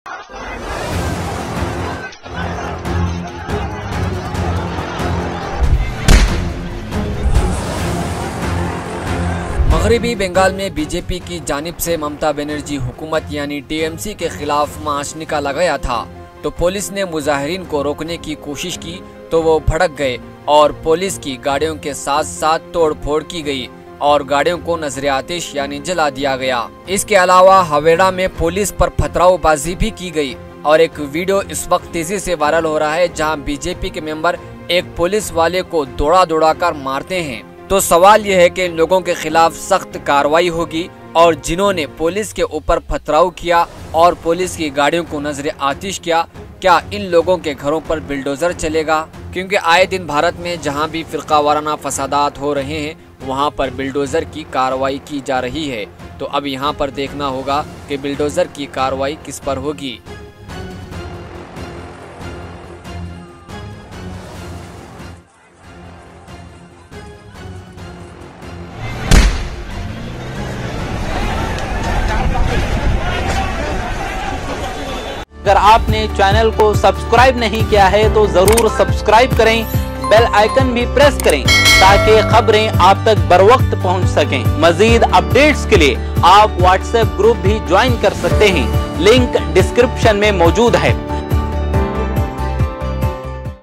मगरबी बंगाल में बीजेपी की जानिब से ममता बनर्जी हुकूमत यानी टीएमसी के खिलाफ मार्च निकाला गया था, तो पुलिस ने मुजाहिरीन को रोकने की कोशिश की तो वो भड़क गए और पुलिस की गाड़ियों के साथ साथ तोड़ फोड़ की गई और गाड़ियों को नजर आतिश यानी जला दिया गया। इसके अलावा हवेड़ा में पुलिस पर पथरावबाजी भी की गई और एक वीडियो इस वक्त तेजी से वायरल हो रहा है जहां बीजेपी के मेंबर एक पुलिस वाले को दौड़ा कर मारते हैं। तो सवाल यह है कि इन लोगों के खिलाफ सख्त कार्रवाई होगी और जिन्होंने पुलिस के ऊपर पथराव किया और पुलिस की गाड़ियों को नजर आतिश किया, क्या इन लोगों के घरों पर बिल्डोजर चलेगा? क्योंकि आए दिन भारत में जहां भी फिरका वाराना फसादात हो रहे हैं वहां पर बिल्डोजर की कार्रवाई की जा रही है। तो अब यहां पर देखना होगा कि बिल्डोजर की कार्रवाई किस पर होगी। अगर आपने चैनल को सब्सक्राइब नहीं किया है तो जरूर सब्सक्राइब करें, बेल आइकन भी प्रेस करें ताकि खबरें आप तक बर वक्त पहुंच सकें। मजीद अपडेट्स के लिए आप व्हाट्सएप ग्रुप भी ज्वाइन कर सकते हैं, लिंक डिस्क्रिप्शन में मौजूद है।